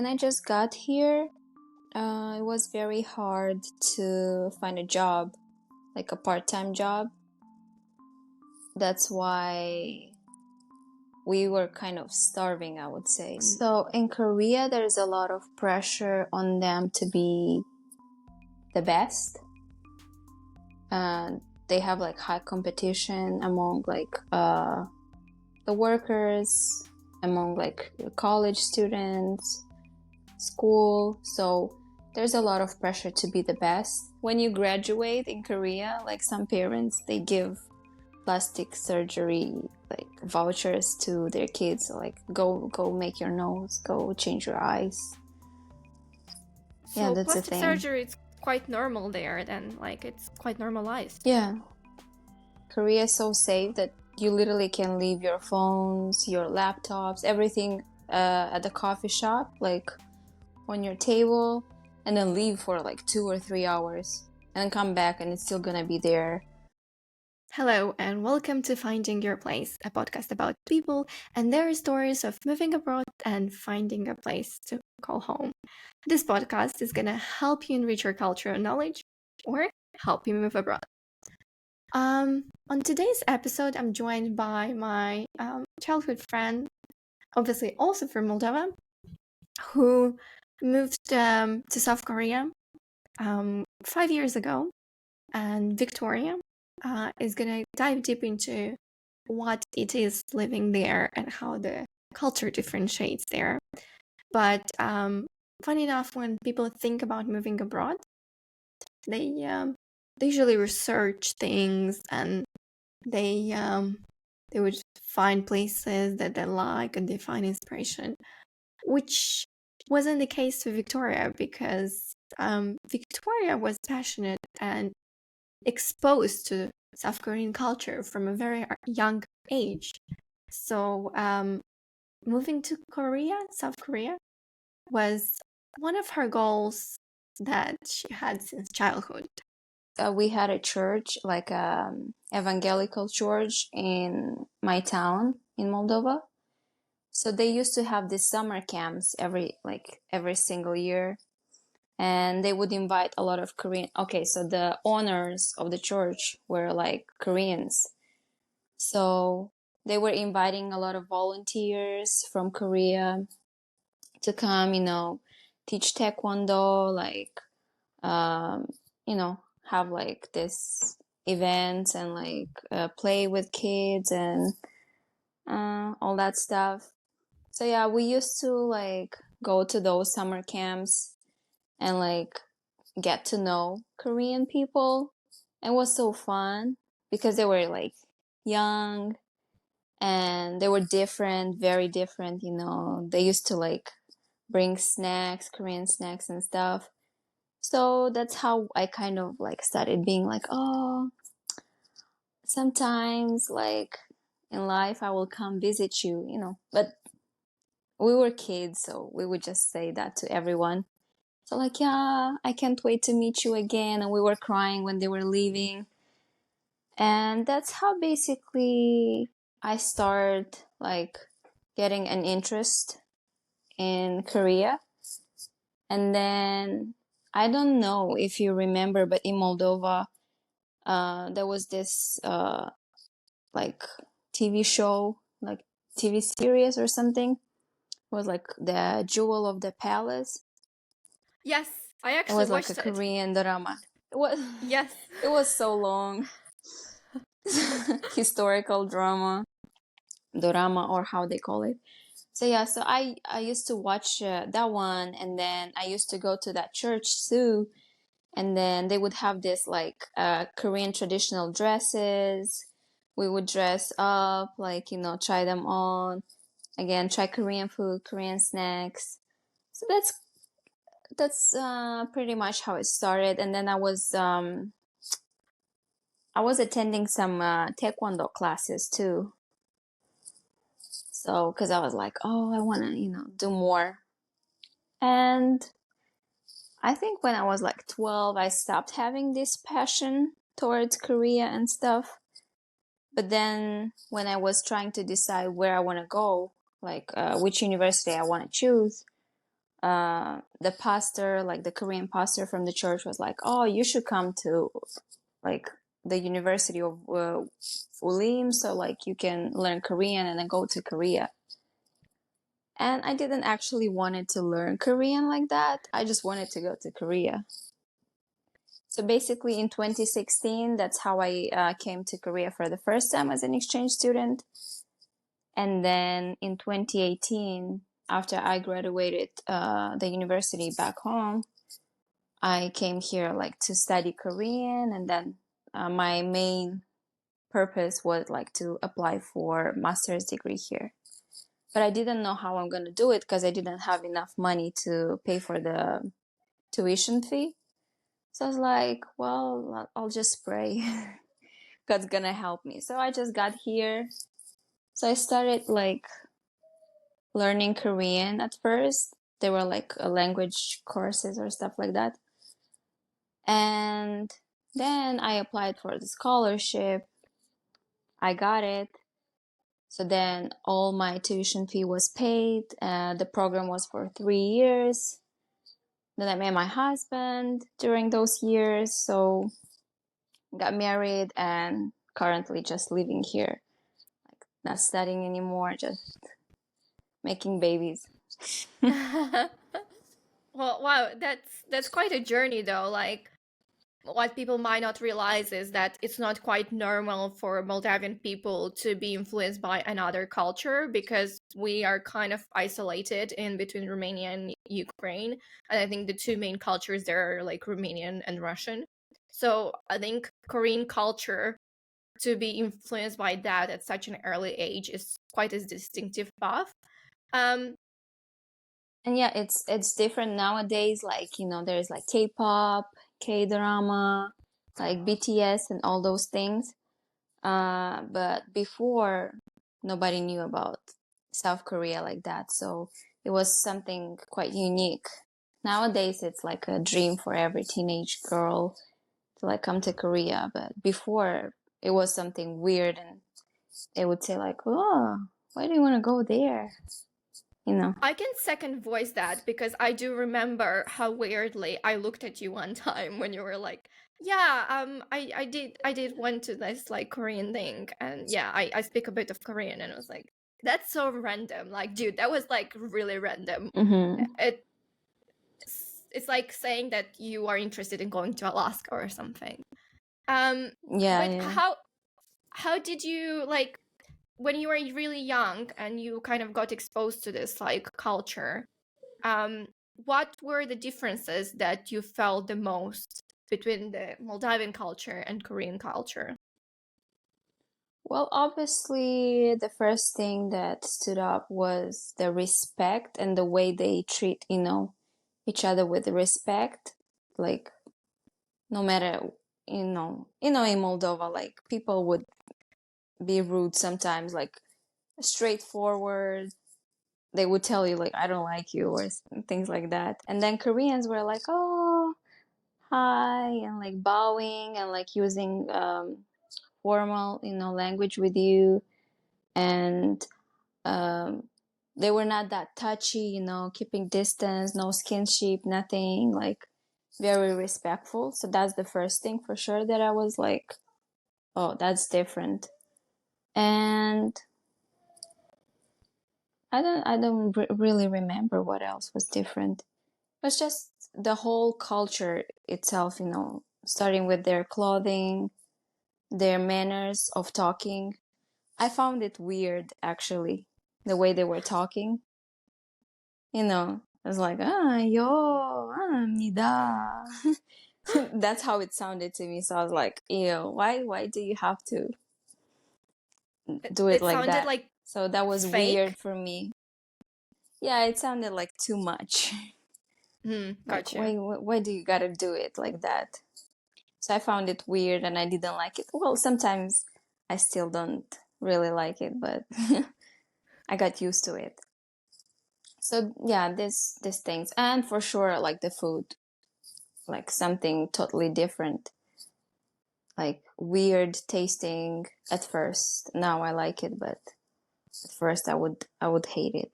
When I just got here, it was very hard to find a job, like a part-time job. That's why we were kind of starving, I would say. So in Korea, there's a lot of pressure on them to be the best. They have like high competition among like the workers, among like college students, school. So there's a lot of pressure to be the best. When you graduate in Korea, like some parents, they give plastic surgery like vouchers to their kids, so, like go make your nose, go change your eyes. So that's plastic a thing. surgery is quite normal there, then, like it's quite normalized. Yeah. Korea is so safe that you literally can leave your phones, your laptops, everything at the coffee shop, like on your table, and then leave for like 2 or 3 hours and then come back and it's still gonna be there. Hello, and welcome to Finding Your Place, a podcast about people and their stories of moving abroad and finding a place to call home. This podcast is going to help you enrich your cultural knowledge or help you move abroad. On today's episode, I'm joined by my childhood friend, obviously also from Moldova, who moved to South Korea 5 years ago, and Victoria is going to dive deep into what it is living there and how the culture differentiates there. But funny enough, when people think about moving abroad, they usually research things and they would find places that they like and they find inspiration, which wasn't the case for Victoria, because Victoria was passionate and exposed to South Korean culture from a very young age. So moving to South Korea, was one of her goals that she had since childhood. We had a church, like evangelical church in my town in Moldova. So they used to have these summer camps every single year. And they would invite a lot of Korean. Okay, so the owners of the church were like Koreans. So they were inviting a lot of volunteers from Korea to come, teach taekwondo, like, have like this events and like play with kids and all that stuff. So yeah, we used to like go to those summer camps and like get to know Korean people. It was so fun because they were like young and they were different, very different, They used to like bring snacks, Korean snacks and stuff. So that's how I kind of like started being like, oh, sometimes like in life I will come visit you. But we were kids, so we would just say that to everyone. So like, yeah, I can't wait to meet you again. And we were crying when they were leaving. And that's how basically I started like getting an interest in Korea. And then I don't know if you remember, but in Moldova, there was this like TV show, like TV series or something. It was like the Jewel of the Palace. Yes, I It actually was like watched a it. Korean drama. It was Yes. It was so long. Historical drama, or how they call it. So yeah, so I used to watch that one, and then I used to go to that church too, and then they would have this like Korean traditional dresses. We would dress up, like try them on. Again, try Korean food, Korean snacks. So that's pretty much how it started. And then I was attending some taekwondo classes too. So, because I was like, oh, I want to, do more. And I think when I was like 12, I stopped having this passion towards Korea and stuff. But then when I was trying to decide where I want to go, like which university I want to choose, the pastor, like the Korean pastor from the church, was like, "Oh, you should come to like the University of Ulim, so like you can learn Korean and then go to Korea." And I didn't actually wanted to learn Korean like that. I just wanted to go to Korea. So basically, in 2016, that's how I came to Korea for the first time as an exchange student. And then in 2018, after I graduated the university back home, I came here like to study Korean, and then my main purpose was like to apply for master's degree here. But I didn't know how I'm gonna do it because I didn't have enough money to pay for the tuition fee. So I was like, well, I'll just pray. God's gonna help me. So I just got here. So I started like learning Korean at first. There were like language courses or stuff like that. And then I applied for the scholarship. I got it. So then all my tuition fee was paid. The program was for 3 years. Then I met my husband during those years. So got married and currently just living here. Like not studying anymore, just making babies. Well, wow, that's quite a journey though. Like what people might not realize is that it's not quite normal for Moldavian people to be influenced by another culture because we are kind of isolated in between Romania and Ukraine. And I think the two main cultures there are like Romanian and Russian. So I think Korean culture to be influenced by that at such an early age is quite a distinctive path. Um, And yeah, it's different nowadays. Like, you know, there's like K-pop, K-drama, like BTS and all those things. But before, nobody knew about South Korea like that. So it was something quite unique. Nowadays, it's like a dream for every teenage girl to like come to Korea. But before, it was something weird, and they would say like, "Oh, why do you want to go there?" You know. I can second voice that because I do remember how weirdly I looked at you one time when you were like, "Yeah, I did went to this like Korean thing, and yeah, I speak a bit of Korean," and I was like, "That's so random." Like, dude, that was like really random. Mm-hmm. It's like saying that you are interested in going to Alaska or something. Um, Yeah, but yeah. how did you like when you were really young and you kind of got exposed to this like culture? What were the differences that you felt the most between the Moldavian culture and Korean culture? Well, obviously, the first thing that stood up was the respect and the way they treat, you know, each other with respect. Like, no matter, in Moldova, like people would be rude sometimes, like straightforward. They would tell you like, "I don't like you," or things like that. And then Koreans were like, "Oh, hi," and like bowing and like using formal, language with you. And they were not that touchy, keeping distance, no skinship, nothing, like very respectful. So that's the first thing for sure that I was like, oh, that's different. And I don't really remember what else was different. It was just the whole culture itself, starting with their clothing, their manners of talking. I found it weird, actually, the way they were talking. It was like, yo, mida. That's how it sounded to me. So I was like, ew, why do you have to do it It like sounded that? like So that was fake. weird for me. Yeah, it sounded like too much. Like, Gotcha. why do you gotta do it like that? So I found it weird and I didn't like it. Well, sometimes I still don't really like it, but I got used to it. So yeah, these things, and for sure, like the food, like something totally different, like weird tasting at first. Now I like it, but at first I would hate it.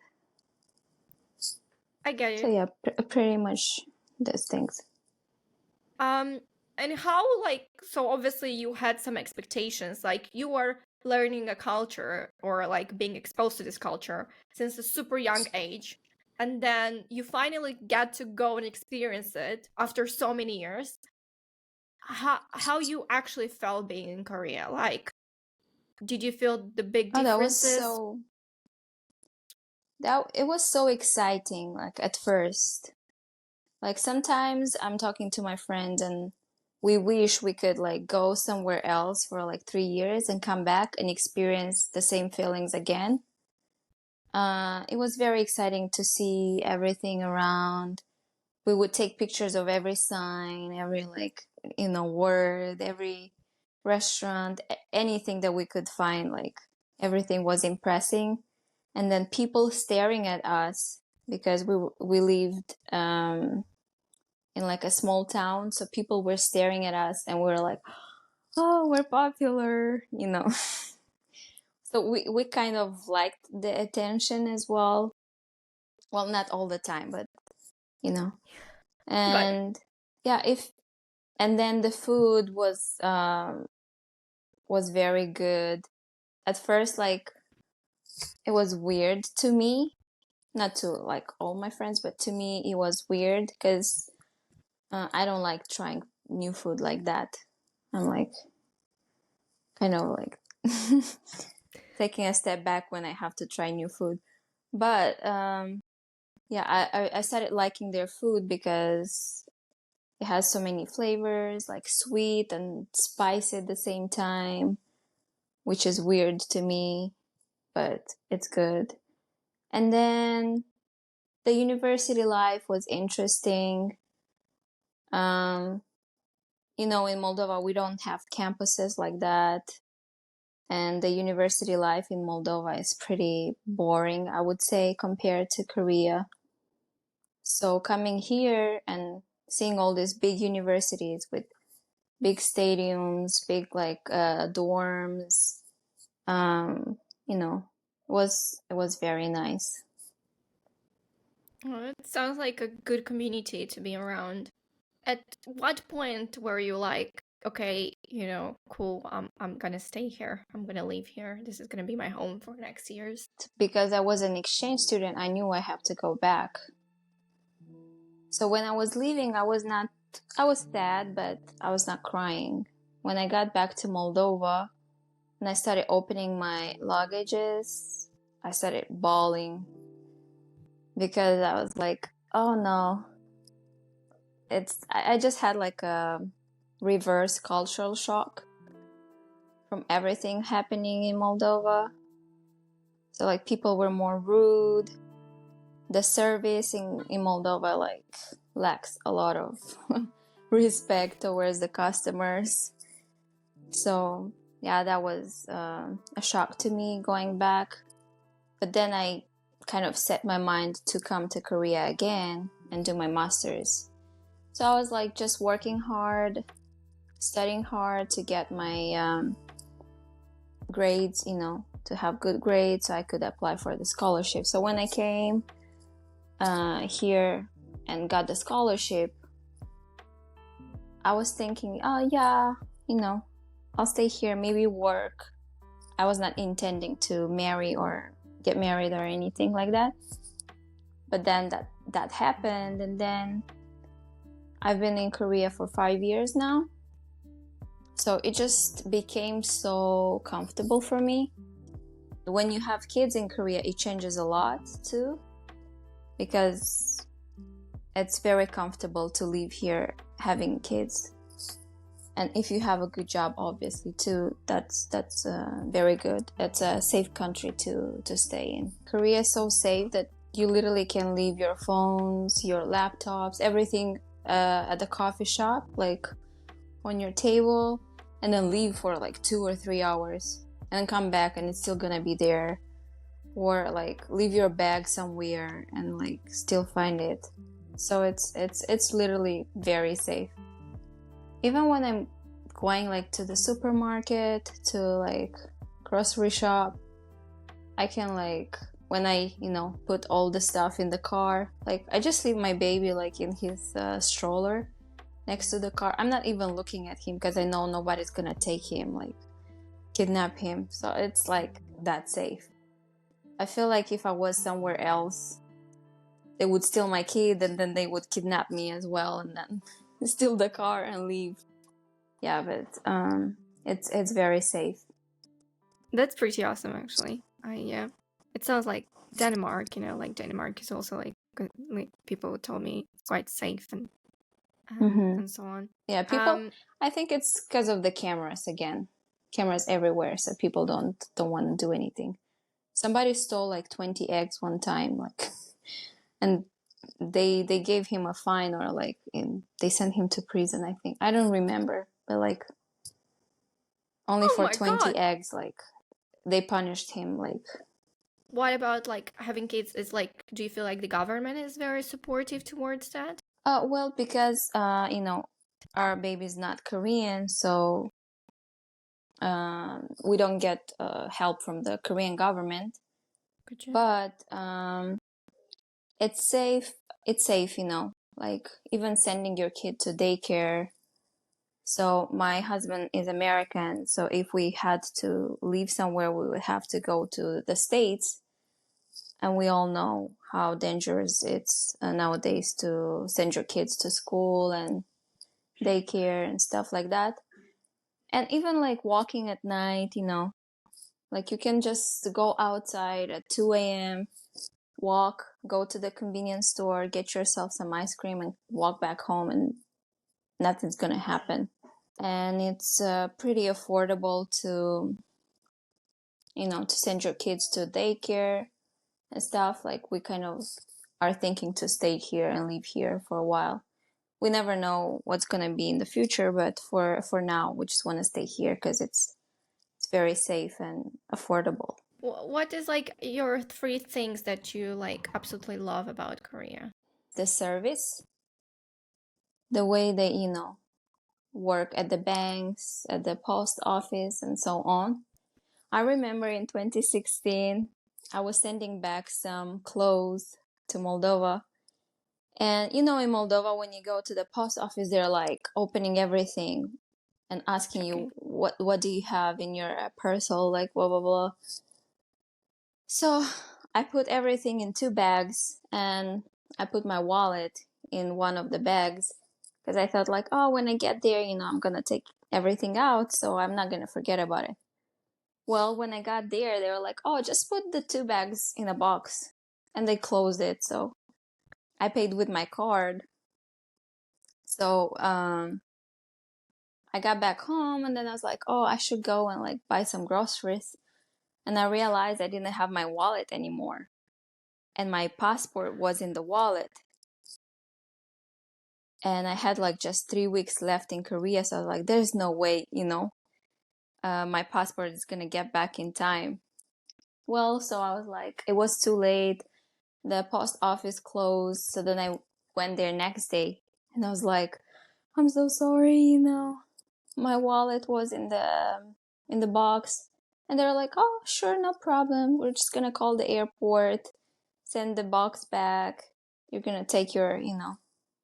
I get So it. yeah, pretty much those things. And how, like, so obviously you had some expectations, like you were learning a culture or like being exposed to this culture since a super young age, and then you finally get to go and experience it after so many years. How you actually felt being in Korea? Like, did you feel the big Oh, differences? it was so exciting, like at first. Like sometimes I'm talking to my friends and we wish we could like go somewhere else for like 3 years and come back and experience the same feelings again. It was very exciting to see everything around. We would take pictures of every sign, every like, word, every restaurant, anything that we could find, like everything was impressing. And then people staring at us because we lived in like a small town, so people were staring at us and we were like, oh, we're popular, So we kind of liked the attention as well. Well, not all the time, but you know. Got it. And yeah, if and then the food was very good. At first, like it was weird to me, not to like all my friends, but to me it was weird because I don't like trying new food like that. I'm like kind of like taking a step back when I have to try new food. But yeah, I started liking their food because it has so many flavors, like sweet and spicy at the same time, which is weird to me, but it's good. And then the university life was interesting. Um, in Moldova, we don't have campuses like that. And the university life in Moldova is pretty boring, I would say, compared to Korea. So coming here and seeing all these big universities with big stadiums, big like dorms, um, it was very nice. Oh, it sounds like a good community to be around. At what point were you like, okay, cool, I'm gonna stay here. I'm gonna live here. This is gonna be my home for next years. Because I was an exchange student, I knew I have to go back. So when I was leaving, I was sad, but I was not crying. When I got back to Moldova and I started opening my luggages, I started bawling because I was like, oh no, I just had like a reverse cultural shock from everything happening in Moldova. So like people were more rude. The service in Moldova like lacks a lot of respect towards the customers. So yeah, that was a shock to me going back. But then I kind of set my mind to come to Korea again and do my master's. So I was like just working hard, studying hard to get my grades, to have good grades so I could apply for the scholarship. So when I came here and got the scholarship, I was thinking, oh yeah, I'll stay here, maybe work. I was not intending to marry or get married or anything like that. But then that happened, and then I've been in Korea for 5 years now. So it just became so comfortable for me. When you have kids in Korea, it changes a lot too, because it's very comfortable to live here having kids. And if you have a good job, obviously too, that's very good. It's a safe country to stay in. Korea is so safe that you literally can leave your phones, your laptops, everything at the coffee shop, like on your table, and then leave for like 2 or 3 hours and then come back and it's still gonna be there. Or like leave your bag somewhere and like still find it. So it's literally very safe. Even when I'm going like to the supermarket, to like grocery shop, I can like when I, put all the stuff in the car. Like, I just leave my baby, like, in his stroller next to the car. I'm not even looking at him because I know nobody's gonna take him, like, kidnap him. So it's, like, that safe. I feel like if I was somewhere else, they would steal my kid and then they would kidnap me as well and then steal the car and leave. Yeah, but it's very safe. That's pretty awesome, actually. Yeah, it sounds like Denmark. Like Denmark is also like people told me quite safe and so on. Yeah, people. I think it's because of the cameras again. Cameras everywhere, so people don't want to do anything. Somebody stole like 20 eggs one time, like, and they gave him a fine or like they sent him to prison. I think I don't remember, but like only for 20 eggs, like they punished him. Like, what about like having kids? Is like, do you feel like the government is very supportive towards that? Well, because our baby's not Korean, so we don't get help from the Korean government. Gotcha. But it's safe. It's safe, like even sending your kid to daycare. So my husband is American, so if we had to leave somewhere, we would have to go to the States. And we all know how dangerous it's nowadays to send your kids to school and daycare and stuff like that. And even like walking at night, like you can just go outside at 2 a.m., walk, go to the convenience store, get yourself some ice cream and walk back home and nothing's going to happen. And it's pretty affordable to send your kids to daycare and stuff. Like we kind of are thinking to stay here and live here for a while. We never know what's going to be in the future, but for now, we just want to stay here because it's very safe and affordable. What is like your 3 things that you like absolutely love about Korea? The service, the way they, work at the banks, at the post office, and so on. I remember in 2016, I was sending back some clothes to Moldova. And in Moldova, when you go to the post office, they're like opening everything and asking you what do you have in your parcel, like blah blah blah. So I put everything in 2 bags and I put my wallet in one of the bags because I thought like, oh, when I get there, I'm gonna take everything out, so I'm not gonna forget about it. Well, when I got there, they were like, oh, just put the 2 bags in a box, and they closed it. So I paid with my card. So I got back home and then I was like, oh, I should go and like buy some groceries. And I realized I didn't have my wallet anymore. And my passport was in the wallet. And I had like just 3 weeks left in Korea. So I was like, there's no way, my passport is going to get back in time. Well, so I was like, it was too late. The post office closed. So then I went there next day and I was like, I'm so sorry, my wallet was in the box. And they're like, oh, sure, no problem. We're just going to call the airport, send the box back. You're going to take your,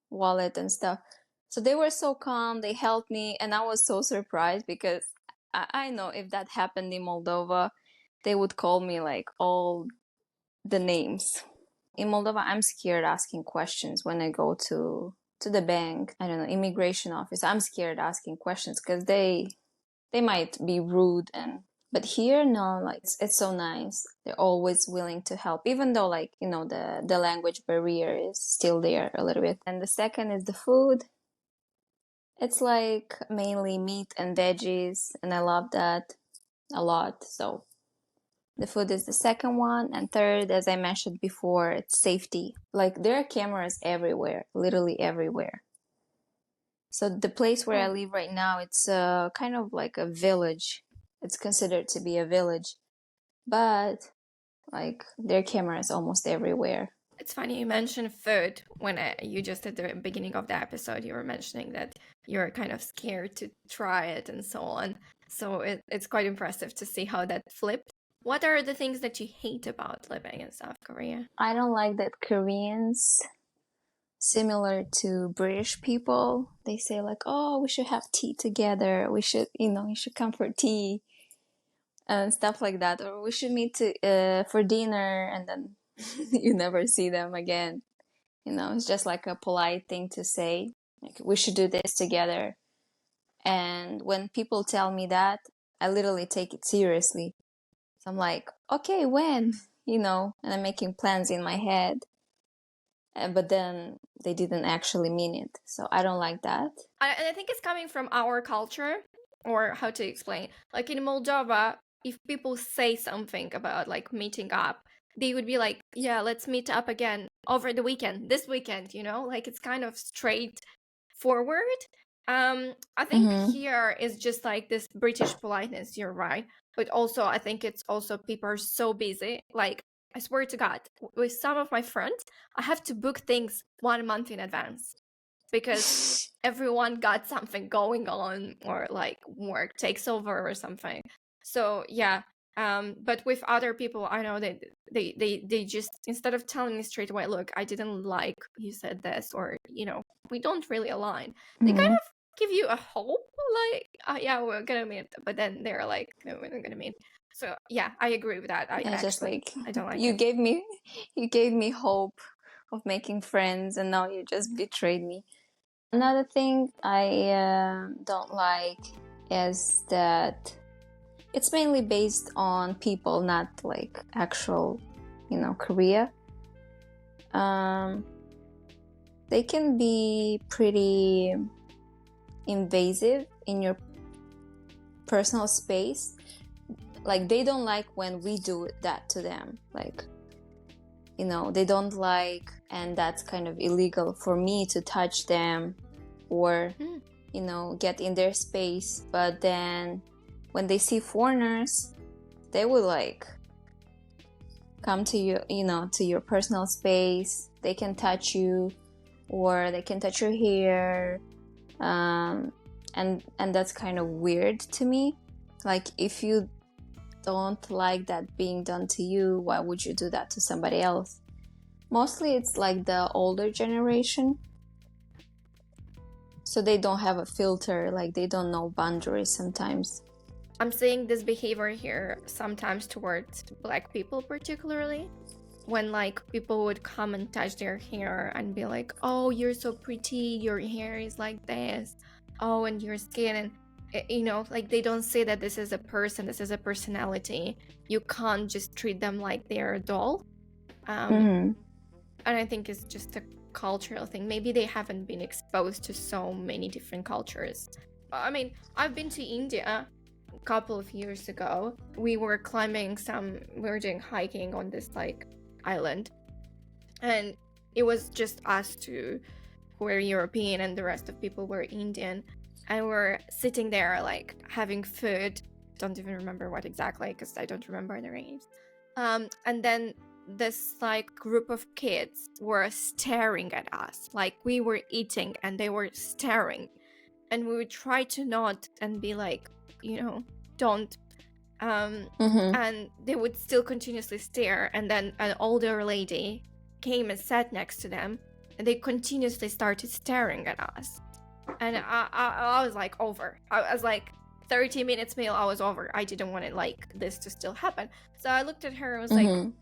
wallet and stuff. So they were so calm. They helped me. And I was so surprised because I know if that happened in Moldova, they would call me like all the names. In Moldova, I'm scared asking questions when I go to the bank. I don't know, immigration office. I'm scared asking questions because they might be rude. But here, no, like it's so nice. They're always willing to help, even though like the language barrier is still there a little bit. And the second is the food. It's like mainly meat and veggies, and I love that a lot. So the food is the second one. And third, as I mentioned before, it's safety. Like there are cameras everywhere, literally everywhere. So the place where I live right now, it's kind of like a village. It's considered to be a village, but like there are cameras almost everywhere. It's funny you mentioned food when you just at the beginning of the episode you were mentioning that you're kind of scared to try it and so on. So it's quite impressive to see how that flipped. What are the things that you hate about living in South Korea? I don't like that Koreans, similar to British people, they say like, oh, we should have tea together. We should, you should come for tea and stuff like that. Or we should meet for dinner, and then you never see them again. It's just like a polite thing to say. Like, we should do this together. And when people tell me that, I literally take it seriously. So I'm like, okay, when? And I'm making plans in my head. But then they didn't actually mean it. So I don't like that. And I think it's coming from our culture, or how to explain. Like in Moldova, if people say something about like meeting up, they would be like, yeah, let's meet up again over the weekend, this weekend, like it's kind of straightforward. I think here is just like this British politeness, you're right. But also I think it's also people are so busy. Like I swear to God, with some of my friends, I have to book things 1 month in advance because everyone got something going on, or like work takes over or something. So yeah. But with other people, I know that they just, instead of telling me straight away, look, I didn't like you said this, or we don't really align, they kind of give you a hope, like, yeah, we're gonna meet, but then they're like, no, we're not gonna meet. So yeah, I agree with that. I just like, I don't like you it. gave me hope of making friends, and now you just betrayed me. Another thing I don't like is that it's mainly based on people, not like actual, Korea. They can be pretty invasive in your personal space. Like, they don't like when we do that to them. Like, they don't like, and that's kind of illegal for me to touch them or, get in their space. But then when they see foreigners, they will like come to you, to your personal space. They can touch you, or they can touch your hair. And that's kind of weird to me. Like, if you don't like that being done to you, why would you do that to somebody else? Mostly it's like the older generation. So they don't have a filter, like they don't know boundaries sometimes. I'm seeing this behavior here sometimes towards Black people, particularly when like people would come and touch their hair and be like, oh, you're so pretty, your hair is like this, oh, and your skin, and like they don't say that this is a person, this is a personality. You can't just treat them like they're a doll. And I think it's just a cultural thing. Maybe they haven't been exposed to so many different cultures. I mean, I've been to India a couple of years ago. We were doing hiking on this like island, and it was just us two who were European and the rest of people were Indian, and we're sitting there like having food. Don't even remember what exactly, because I don't remember the names. And then this like group of kids were staring at us like we were eating, and they were staring, and we would try to nod and be like, don't. And they would still continuously stare, and then an older lady came and sat next to them, and they continuously started staring at us. And I was like, over. I was like, 30 minutes meal, I was over. I didn't want it like this to still happen. So I looked at her and was like,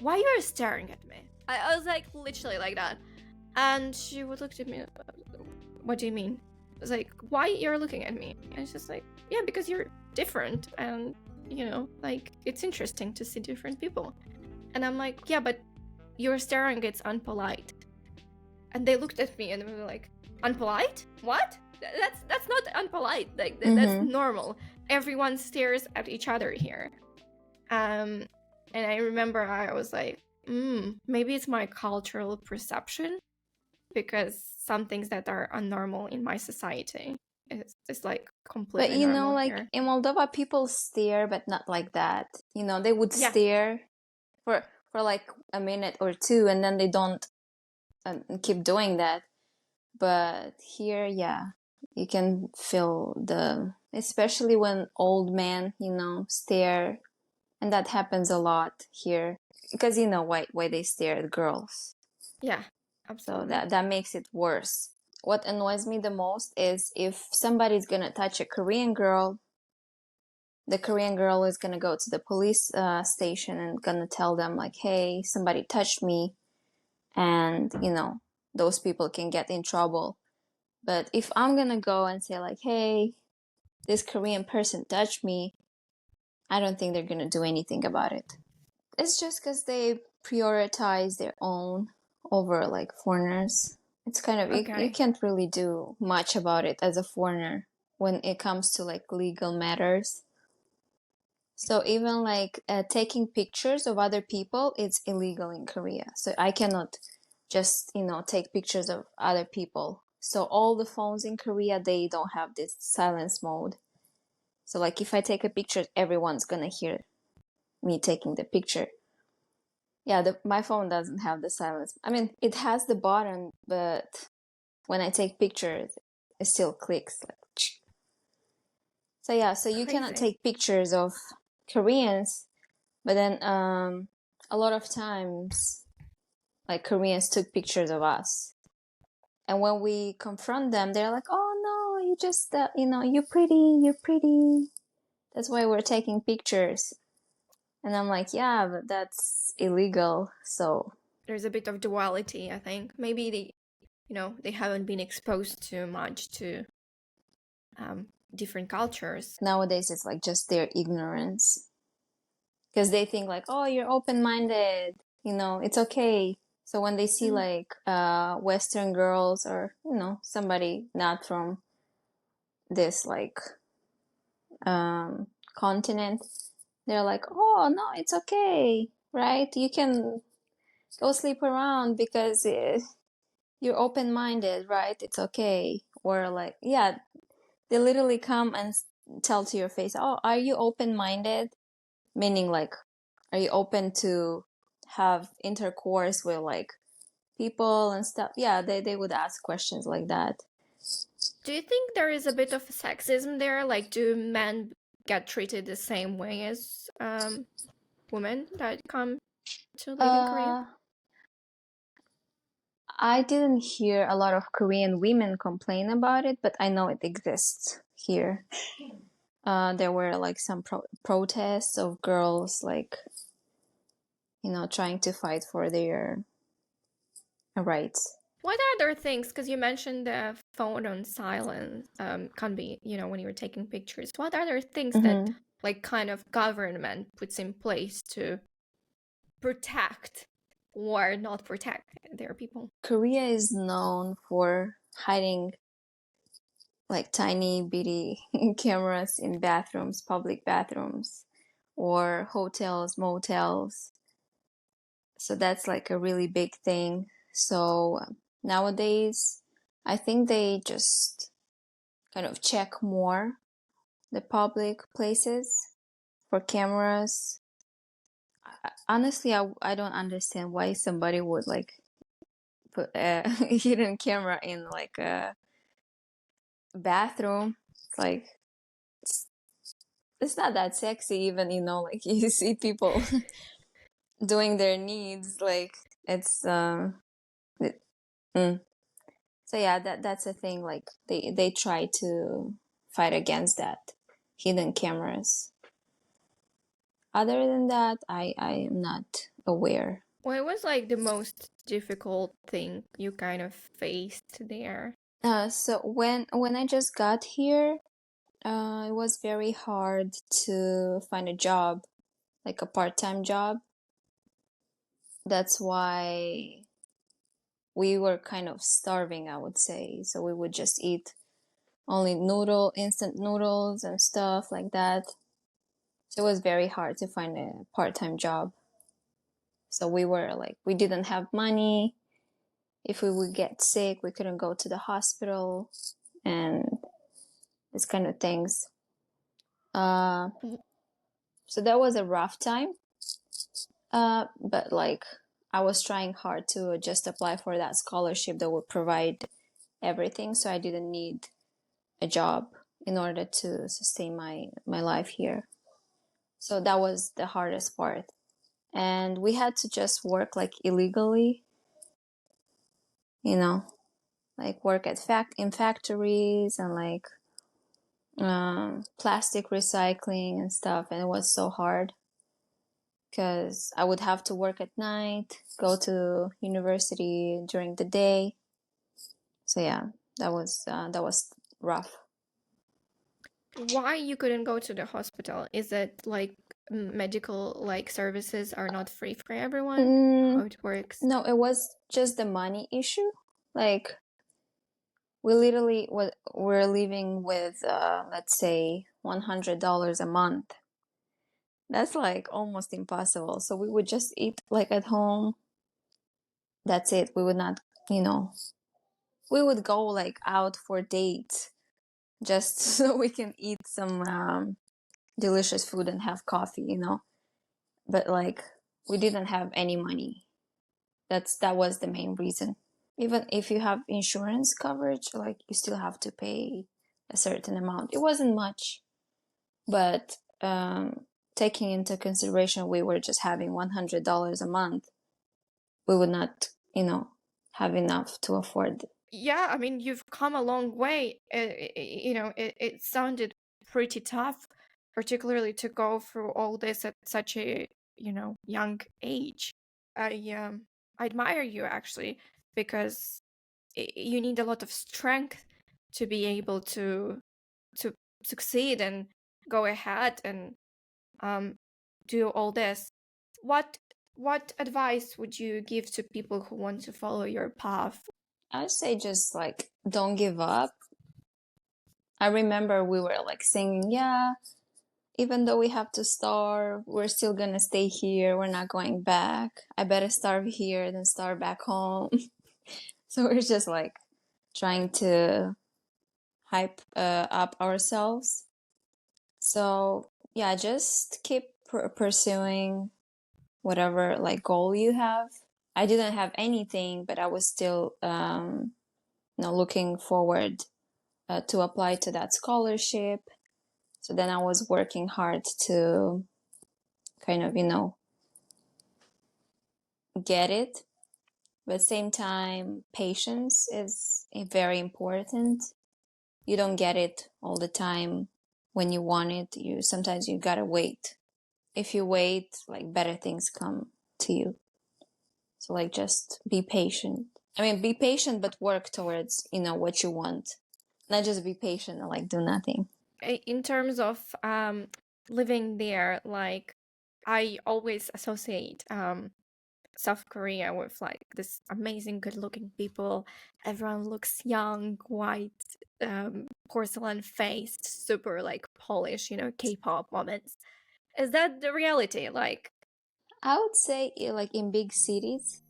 why are you staring at me? I was like, literally like that. And she would look at me, what do you mean? I was like, why you're looking at me? And she's like, yeah, because you're different, and like it's interesting to see different people. And I'm like, yeah, but you're staring, it's unpolite. And they looked at me and we were like, unpolite? What? That's not unpolite. Like that's normal. Everyone stares at each other here. And I remember I was like, maybe it's my cultural perception, because some things that are unnormal in my society is like completely normal like here. In Moldova, people stare, but not like that. They would stare for like a minute or two, and then they don't keep doing that. But here, yeah, you can feel especially when old men, stare And that happens a lot here because you know why they stare at girls. Yeah, So absolutely. that makes it worse. What annoys me the most is if somebody's gonna touch a Korean girl, the Korean girl is gonna go to the police station and gonna tell them like, hey, somebody touched me, and you know, those people can get in trouble. But if I'm gonna go and say like, hey, this Korean person touched me, I don't think they're gonna do anything about it. It's just because they prioritize their own over like foreigners. It's kind of, you Okay. can't really do much about it as a foreigner when it comes to like legal matters. So even like taking pictures of other people, it's illegal in Korea. So I cannot just, you know, take pictures of other people. So all the phones in Korea, they don't have this silence mode. So like if I take a picture, everyone's gonna hear me taking the picture. Yeah, my phone doesn't have the silence. I mean, it has the button, but when I take pictures, it still clicks like. So yeah, so you cannot Crazy. take pictures of Koreans, but then a lot of times like Koreans took pictures of us. And when we confront them, they're like, "Oh no, you just you know, you're pretty, you're pretty. That's why we're taking pictures." And I'm like, "Yeah, but that's illegal." So There's a bit of duality, I think. Maybe they haven't been exposed too much to different cultures. nowadays it's like just their ignorance. Because they think like, "Oh, you're open-minded. You know, it's okay." So when they see like Western girls or, you know, somebody not from this like continent, they're like, "Oh, no, it's okay, right? You can go sleep around because you're open-minded, right? It's okay." Or like, yeah, they literally come and tell to your face, "Oh, are you open-minded?" Meaning like, are you open to have intercourse with like people and stuff? Yeah, they would ask questions like that. Do you think there is a bit of sexism there? Like, do men get treated the same way as women that come to live in Korea? uh I didn't hear a lot of Korean women complain about it, but I know it exists here. There were like some protests of girls like, you know, trying to fight for their rights. What other things? Because you mentioned the phone on silence can be, when you're taking pictures. What other things that Mm-hmm. like kind of government puts in place to protect or not protect their people? Korea is known for hiding like tiny bitty cameras in bathrooms, public bathrooms, or hotels, motels. So that's like a really big thing. So nowadays, I think they just kind of check more the public places for cameras. Honestly, I don't understand why somebody would like put a hidden camera in like a bathroom. It's like it's not that sexy even, you know, like you see people doing their needs like it's it, mm. So yeah, that's a thing, like they try to fight against that hidden cameras. Other than that, I am not aware. What was like the most difficult thing you kind of faced there? So when I just got here, it was very hard to find a job, like a part-time job. That's why we were kind of starving, I would say. So we would just eat only instant noodles and stuff like that. So it was very hard to find a part-time job. So we were like, we didn't have money. If we would get sick, we couldn't go to the hospital and this kind of things. Uh, so that was a rough time. But like, I was trying hard to just apply for that scholarship that would provide everything. So I didn't need a job in order to sustain my life here. So that was the hardest part. And we had to just work like illegally, you know, like work at in factories and like plastic recycling and stuff. And it was so hard because I would have to work at night, go to university during the day. So yeah, that was rough. Why you couldn't go to the hospital? Is it like medical like services are not free for everyone? How it works? No, it was just the money issue. Like we literally we're living with let's say $100 a month. That's like almost impossible. So we would just eat like at home. That's it. We would not, you know, we would go like out for dates just so we can eat some delicious food and have coffee, you know. But like we didn't have any money. That was the main reason. Even if you have insurance coverage, like you still have to pay a certain amount. It wasn't much, but taking into consideration we were just having $100 a month, we would not, you know, have enough to afford. Yeah, I mean, you've come a long way. You know, it sounded pretty tough, particularly to go through all this at such a, you know, young age. I admire you actually, because you need a lot of strength to be able to succeed and go ahead and do all this. What advice would you give to people who want to follow your path? I would say just like don't give up. I remember we were like singing, yeah, even though we have to starve, we're still gonna stay here. We're not going back. I better starve here than starve back home. So we're just like trying to hype up ourselves. So yeah, just keep pursuing whatever like goal you have. I didn't have anything, but I was still you know, looking forward to apply to that scholarship. So then I was working hard to kind of, you know, get it. But at the same time, patience is very important. You don't get it all the time when you want it. Sometimes you gotta wait. If you wait, like better things come to you. So like just be patient. I mean, be patient, but work towards, you know, what you want. Not just be patient and like do nothing. In terms of living there, like I always associate South Korea with like this amazing good looking people. Everyone looks young, white, porcelain faced, super like Polish, you know, K-pop moments. Is that the reality? Like, I would say like in big cities,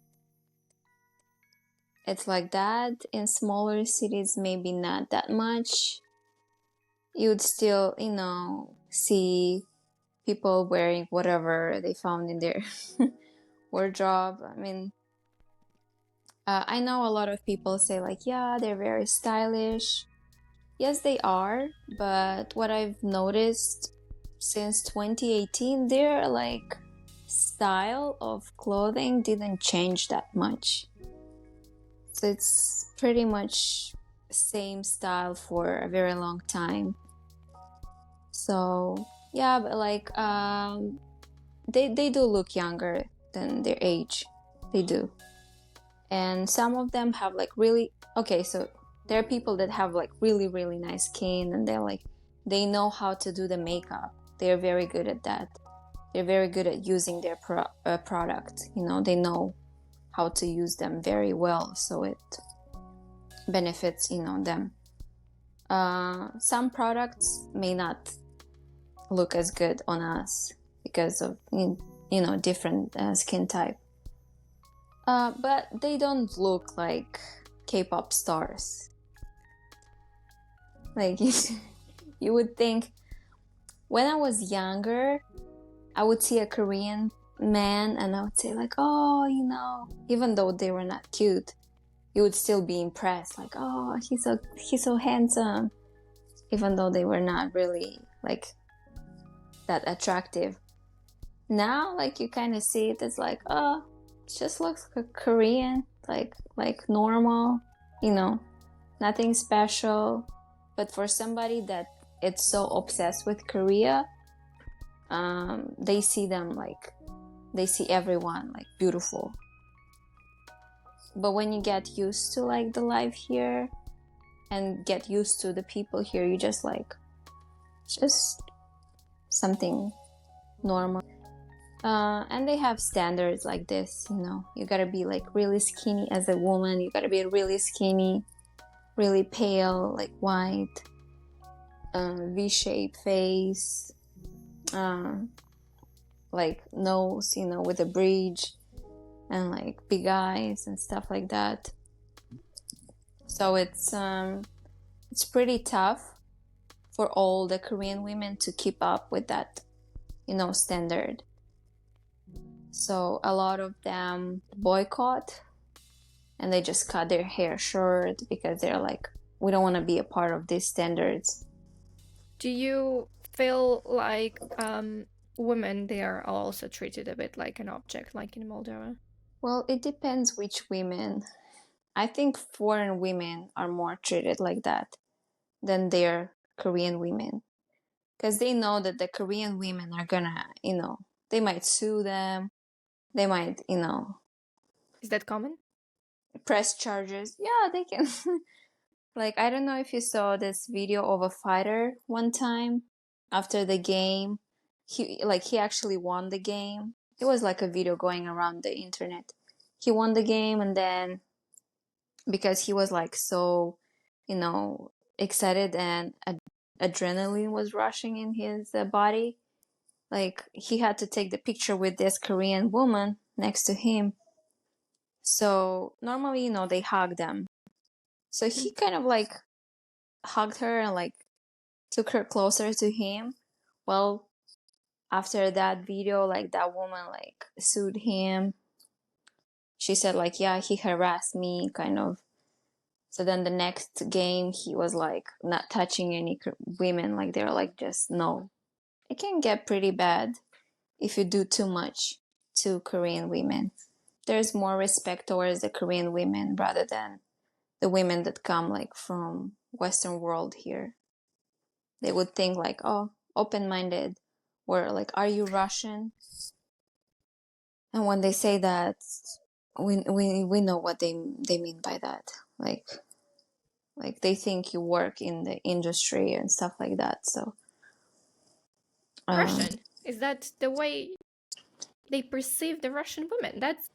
it's like that. In smaller cities, maybe not that much. You would still, you know, see people wearing whatever they found in their wardrobe. I mean, I know a lot of people say like, yeah, they're very stylish. Yes, they are, but what I've noticed since 2018, their like style of clothing didn't change that much. So it's pretty much same style for a very long time. So yeah, but like they do look younger than their age. They do. And some of them have like really okay, so there are people that have like really nice skin and they're like they know how to do the makeup. They're very good at that. They're very good at using their product. You know, they know how to use them very well, so it benefits, you know, them. Some products may not look as good on us because of you know different skin type. But they don't look like K-pop stars. Like you would think when I was younger, I would see a Korean man and I would say like, oh, you know, even though they were not cute, you would still be impressed. Like, oh, he's so handsome, even though they were not really like that attractive. Now, like, you kind of see it as like, oh, it just looks like Korean, like normal, you know, nothing special. But for somebody that it's so obsessed with Korea, they see them like, they see everyone like beautiful. But when you get used to like the life here and get used to the people here, you just like, just something normal. And they have standards like this, you know, you gotta be like really skinny as a woman, you gotta be really skinny, really pale, like white, V-shaped face, like nose, you know, with a bridge, and like big eyes and stuff like that. So it's pretty tough for all the Korean women to keep up with that, you know, standard. So a lot of them boycott and they just cut their hair short because they're like, we don't want to be a part of these standards. Do you feel like women there are also treated a bit like an object, like in Moldova? Well, it depends which women. I think foreign women are more treated like that than their Korean women. Because they know that the Korean women are gonna, you know, they might sue them. They might, you know, Is that common? press charges. Yeah, they can. Like, I don't know if you saw this video of a fighter one time after the game. He actually won the game. It was like a video going around the internet. He won the game, and then because he was like so, you know, excited and adrenaline was rushing in his body, like he had to take the picture with this Korean woman next to him. So normally, you know, they hug them. So he kind of like hugged her and like took her closer to him. Well, after that video, like that woman like sued him. She said like, yeah, he harassed me, kind of. So then the next game, he was like not touching any women. Like they're like, just no. It can get pretty bad if you do too much to Korean women. There's more respect towards the Korean women rather than the women that come like from Western world here. They would think like, oh, open-minded, or like, are you Russian? And when they say that, we know what they mean by that. Like they think you work in the industry and stuff like that. So Russian? Is that the way they perceive the Russian women? That's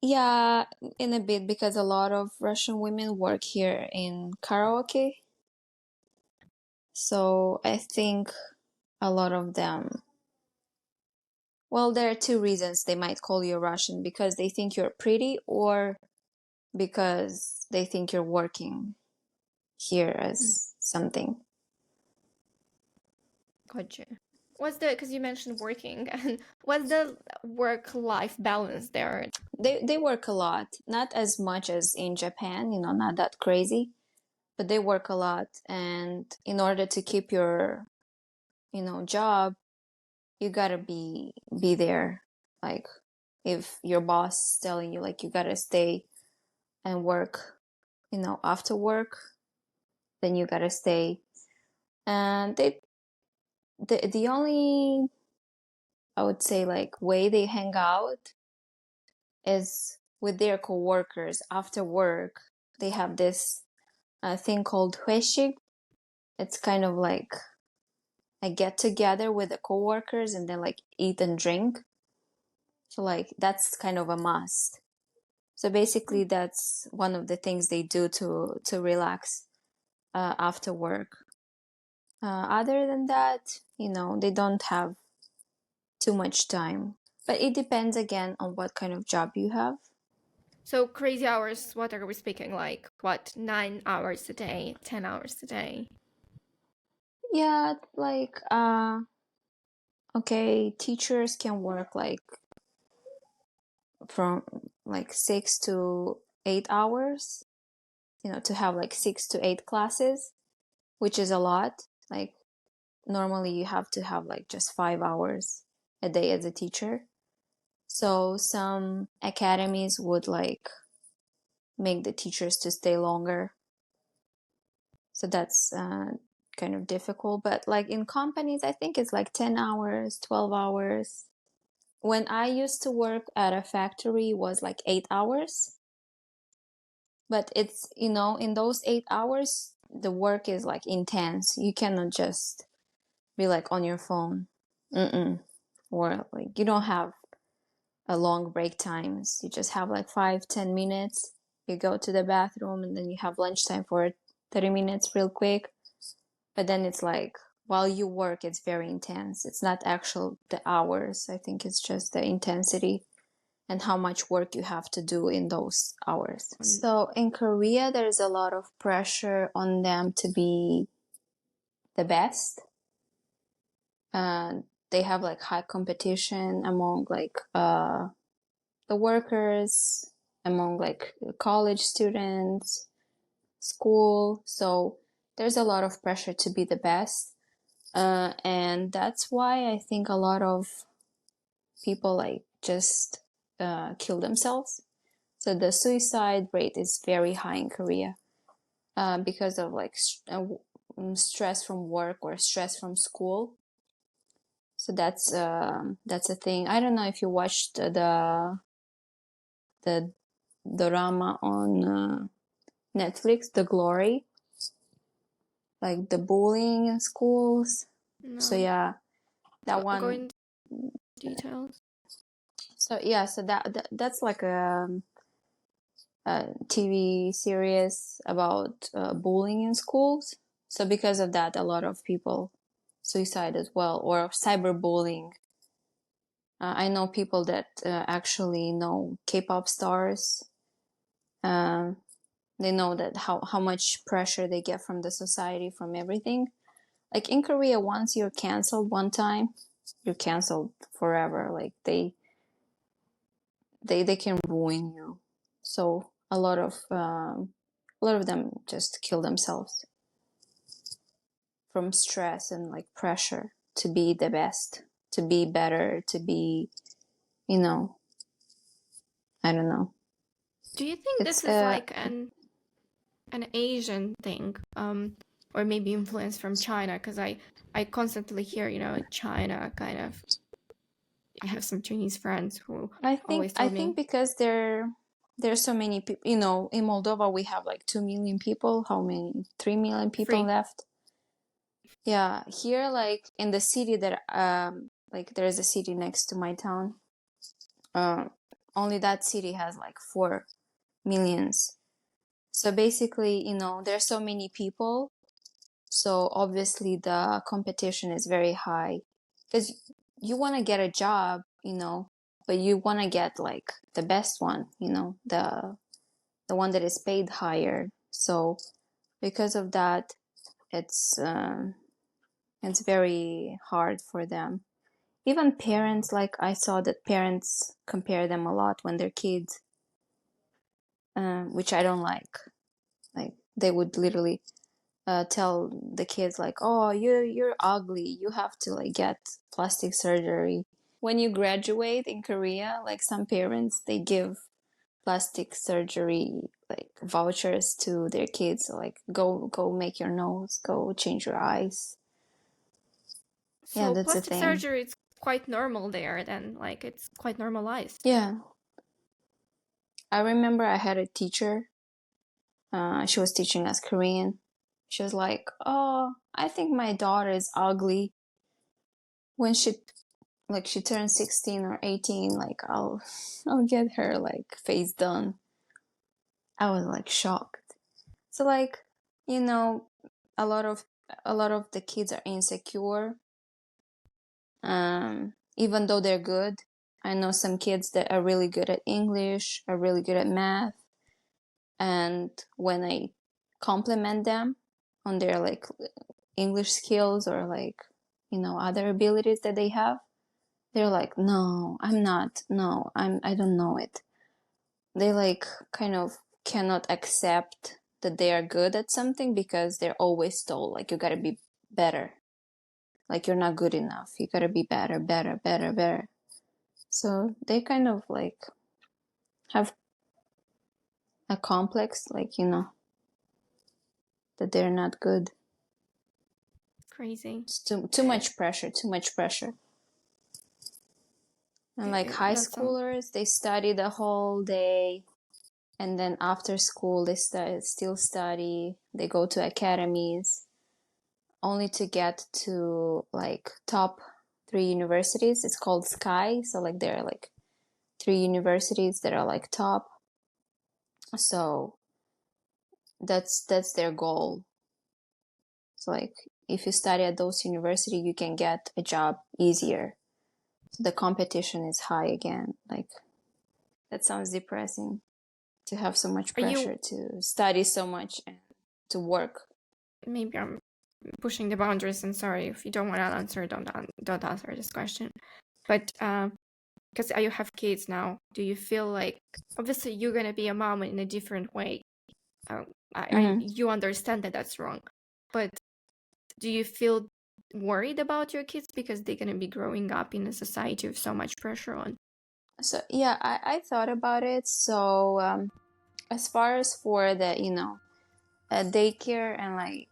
yeah, in a bit, because a lot of Russian women work here in karaoke. So I think a lot of them, well, there are two reasons they might call you Russian: because they think you're pretty, or because they think you're working here as something. gotcha. What's the, because you mentioned working, and what's the work-life balance there? They work a lot, not as much as in Japan, you know, not that crazy, but they work a lot. And in order to keep your, you know, job, you gotta be there. Like if your boss is telling you like you gotta stay and work, you know, after work, then you gotta stay. And the only, I would say, like way they hang out is with their coworkers after work. They have this thing called 회식. It's kind of like a get together with the coworkers and then like eat and drink. So like that's kind of a must. So basically, that's one of the things they do to relax after work. Other than that, you know, they don't have too much time. But it depends again on what kind of job you have. So crazy hours, what are we speaking, like what, 9 hours a day, 10 hours a day? Yeah, like okay, teachers can work like from like 6 to 8 hours, you know, to have like 6 to 8 classes, which is a lot. Like normally you have to have like just 5 hours a day as a teacher. So some academies would like make the teachers to stay longer. So that's kind of difficult. But like in companies, I think it's like 10 hours, 12 hours. When I used to work at a factory, it was like 8 hours. But it's, in those 8 hours, the work is like intense. You cannot just be like on your phone. Or like you don't have a long break times. You just have like 5-10 minutes. You go to the bathroom and then you have lunchtime for 30 minutes real quick. But then it's like while you work, it's very intense. It's not actual the hours. I think it's just the intensity and how much work you have to do in those hours. So in Korea, there's a lot of pressure on them to be the best. They have like high competition among like the workers, among like college students, school. So there's a lot of pressure to be the best. And that's why I think a lot of people like just kill themselves. So the suicide rate is very high in Korea because of like stress from work or stress from school. So that's a thing. I don't know if you watched the drama on Netflix, The Glory, like the bullying in schools. No. So yeah, that one. Go into details. So yeah, so that's like a TV series about bullying in schools. So because of that, a lot of people suicide as well, or cyberbullying. I know people that actually know K-pop stars. They know that how much pressure they get from the society, from everything. Like in Korea, once you're canceled one time, you're canceled forever. Like they can ruin you. So a lot of them just kill themselves from stress and like pressure to be the best, to be better, to be, I don't know. Do you think this is like an Asian thing, or maybe influence from China? Because I constantly hear, China kind of. I have some Chinese friends who always tell me. I think because there's so many people. In Moldova we have like 2 million people. How many? 3 million people left. Yeah, here like in the city that like there is a city next to my town. Only that city has like 4 millions. So basically, there's so many people. So obviously the competition is very high because you want to get a job, but you want to get like the best one, the one that is paid higher. So because of that, it's very hard for them. Even parents, like I saw that parents compare them a lot when they're kids, which I don't like. Like they would literally tell the kids like, oh, you're ugly, you have to like get plastic surgery. When you graduate in Korea, like some parents, they give plastic surgery like vouchers to their kids. So, like go make your nose, go change your eyes. So yeah, that's plastic surgery is quite normal there then, like it's quite normalized. Yeah. I remember I had a teacher. She was teaching us Korean. She was like, oh, I think my daughter is ugly. When she turns 16 or 18, like I'll get her like face done. I was like shocked. So like, a lot of the kids are insecure. Even though they're good. I know some kids that are really good at English, are really good at math. And when I compliment them on their like English skills or like, other abilities that they have, they're like, no, I'm not. No, I don't know it. They like kind of cannot accept that they are good at something because they're always told like you gotta be better. like you're not good enough. You gotta be better, better, better, better. So they kind of like have a complex, like, that they're not good. Crazy. It's too much pressure, too much pressure. And like high schoolers, they study the whole day, and then after school they still study. They go to academies, only to get to like top 3 universities. It's called Sky. So like there are like 3 universities that are like top. So that's their goal. So like if you study at those universities, you can get a job easier. So the competition is high again. Like that sounds depressing, to have so much pressure to study so much and to work. Maybe I'm pushing the boundaries, and sorry if you don't want to answer, don't answer this question. But because you have kids now, do you feel like, obviously you're gonna be a mom in a different way? You understand that that's wrong, but do you feel worried about your kids because they're gonna be growing up in a society with so much pressure on? So yeah, I thought about it. So as far as for the daycare and like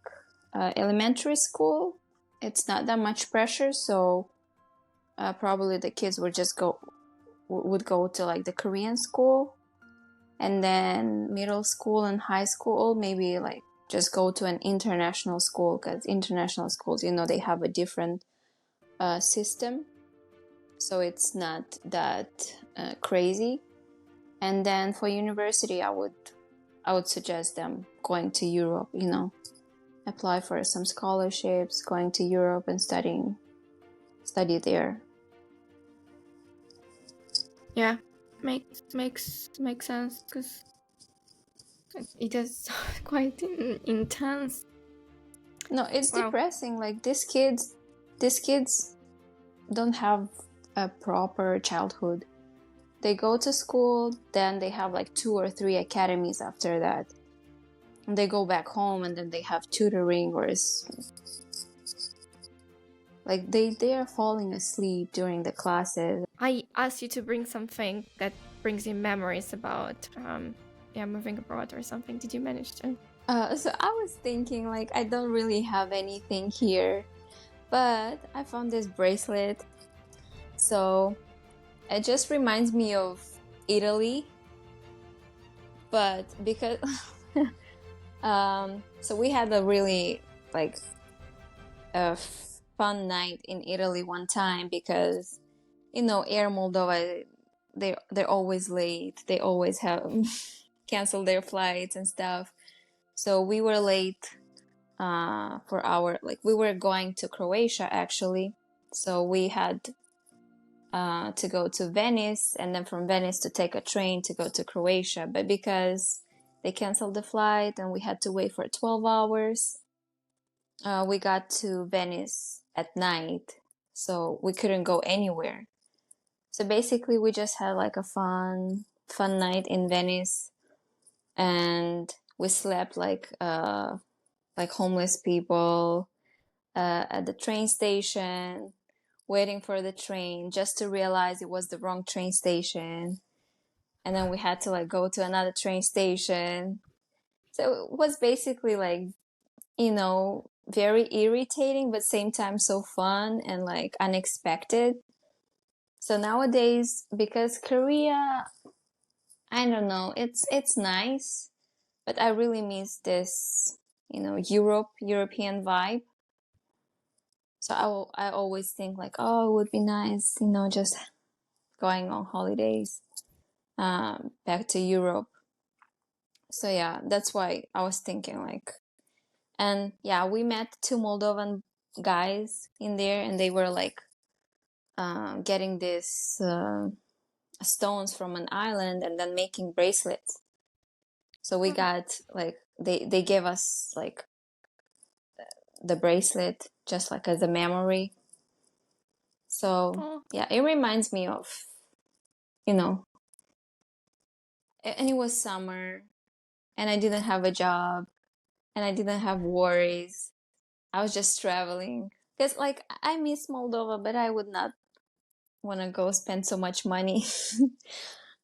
elementary school, it's not that much pressure. So probably the kids would go to like the Korean school, and then middle school and high school maybe like just go to an international school, because international schools, they have a different system, so it's not that crazy. And then for university, I would suggest them going to Europe, apply for some scholarships, going to Europe and study there. Yeah, makes sense, because it is quite intense. No, it's depressing. Like these kids don't have a proper childhood. They go to school, then they have like 2 or 3 academies after that. And they go back home, and then they have tutoring, or like they are falling asleep during the classes. I asked you to bring something that brings you memories about moving abroad or something. Did you manage to? So I was thinking, like, I don't really have anything here, but I found this bracelet. So it just reminds me of Italy, but because so we had a really like a fun night in Italy one time, because Air Moldova, they're always late. They always have cancel their flights and stuff. So we were late we were going to Croatia actually. So we had to go to Venice, and then from Venice to take a train to go to Croatia. But because they canceled the flight and we had to wait for 12 hours, we got to Venice at night. So we couldn't go anywhere. So basically we just had like a fun night in Venice, and we slept like homeless people at the train station, waiting for the train, just to realize it was the wrong train station. And then we had to like go to another train station. So it was basically like, very irritating, but same time so fun and like unexpected. So nowadays, because Korea, I don't know, it's nice, but I really miss this, European vibe. So I always think like, oh, it would be nice, just going on holidays back to Europe. So yeah, that's why I was thinking like, and yeah, we met 2 Moldovan guys in there, and they were like getting these stones from an island and then making bracelets. So we got like they gave us like the bracelet just like as a memory. So yeah, it reminds me of, and it was summer, and I didn't have a job, and I didn't have worries. I was just traveling. Because like I miss Moldova, but I would not want to go spend so much money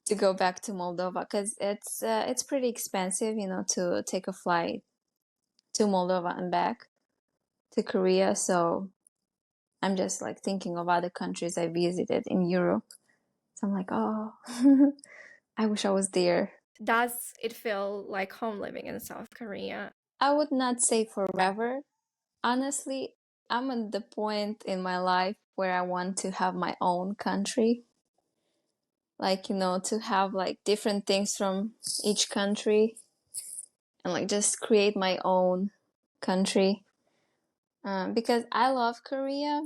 to go back to Moldova because it's pretty expensive, you know, to take a flight to Moldova and back to Korea. So I'm just like thinking of other countries I visited in Europe. So I'm like, oh, I wish I was there. Does it feel like home living in South Korea? I would not say forever. Honestly, I'm at the point in my life where I want to have my own country. Like, you know, to have like different things from each country and like just create my own country. Because I love Korea.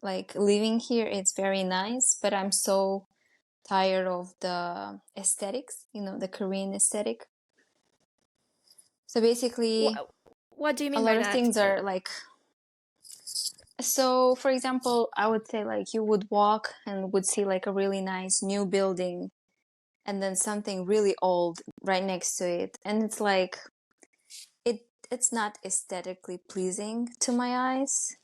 Like living here, it's very nice, but I'm so tired of the aesthetics, you know, the Korean aesthetic. So basically, What do you a mean by lot of that? things are like, so for example, I would say like you would walk and would see like a really nice new building and then something really old right next to it. And it's like, it's not aesthetically pleasing to my eyes.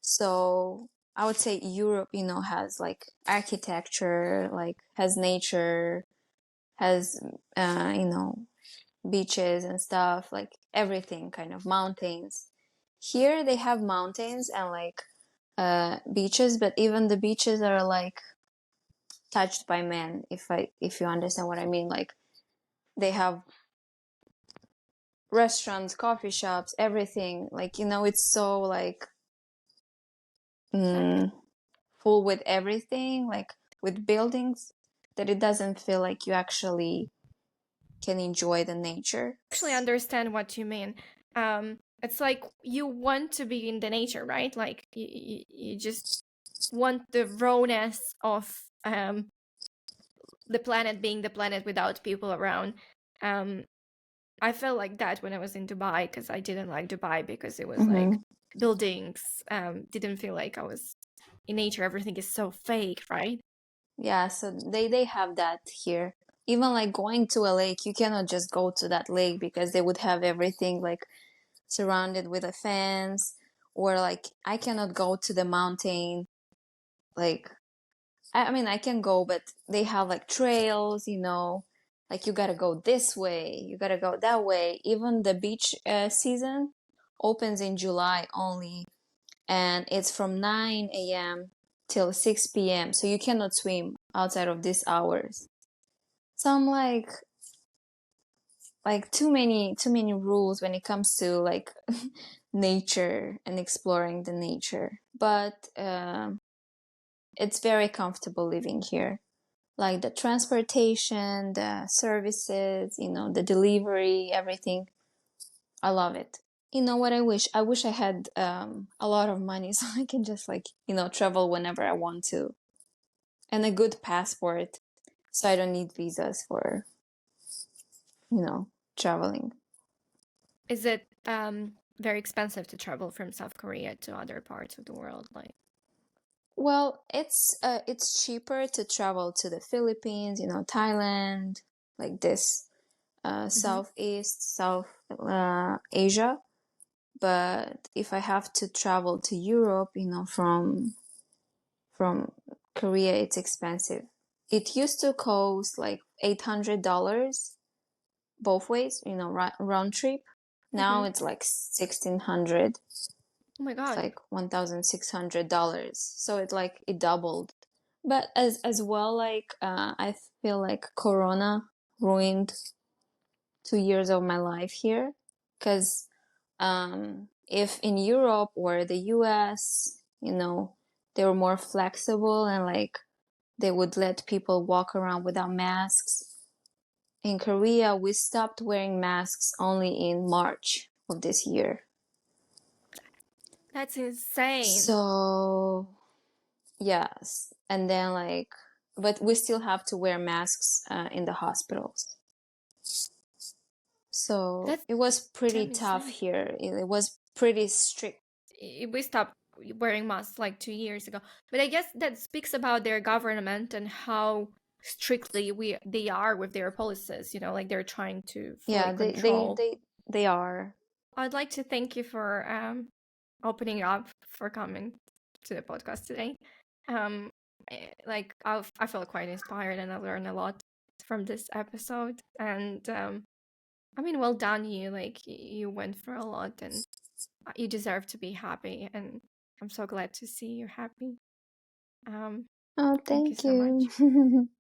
So I would say Europe, you know, has like architecture, like has nature, has, you know, beaches and stuff, like everything, kind of mountains. Here they have mountains and like beaches, but even the beaches are like touched by man, if you understand what I mean. Like they have restaurants, coffee shops, everything. Like, you know, it's so like Okay. mm, full with everything, like with buildings, that it doesn't feel like you actually can enjoy the nature. Actually understand what you mean. It's like you want to be in the nature, right? Like you just want the rawness of the planet being the planet without people around. Um, I felt like that when I was in Dubai because I didn't like Dubai because it was like Hmm. buildings. Didn't feel like I was in nature. Everything is so fake, right? Yeah, so they have that here. Even like going to a lake, you cannot just go to that lake because they would have everything like surrounded with a fence, or like I cannot go to the mountain. Like I mean I can go, but they have like trails, you know, like you gotta go this way, you gotta go that way. Even the beach season opens in July only, and it's from 9 a.m. till 6 p.m. So you cannot swim outside of these hours. So I'm like too many rules when it comes to like nature and exploring the nature. But it's very comfortable living here. Like the transportation, the services, you know, the delivery, everything. I love it. You know what I wish? I wish I had a lot of money so I can just like, you know, travel whenever I want to. And a good passport so I don't need visas for, you know, traveling. Is it very expensive to travel from South Korea to other parts of the world? Like, Well, it's cheaper to travel to the Philippines, you know, Thailand, like this mhm. Southeast, South Asia. But if I have to travel to Europe, you know, from Korea, it's expensive. It used to cost like $800 both ways, you know, round trip. Now Mhm. it's like 1,600. Oh my It's god. like $1,600. So it like it doubled. But as well, like I feel like Corona ruined 2 years of my life here, because if in Europe or the US, you know, they were more flexible and like they would let people walk around without masks. In Korea, we stopped wearing masks only in March of this year. That's insane. So, yes. And then, like, but we still have to wear masks in the hospitals. So That's it was pretty damn tough insane. here. It was pretty strict. We stopped wearing masks like 2 years ago. But I guess that speaks about their government and how strictly they are with their policies. You know, like they're trying to fully Yeah, control. they are. I'd like to thank you for opening up, for coming to the podcast today. Like I felt quite inspired, and I learned a lot from this episode. And I mean, well done you. Like you went through a lot, and you deserve to be happy. And I'm so glad to see you happy. Um, Oh, thank you thank so much. you.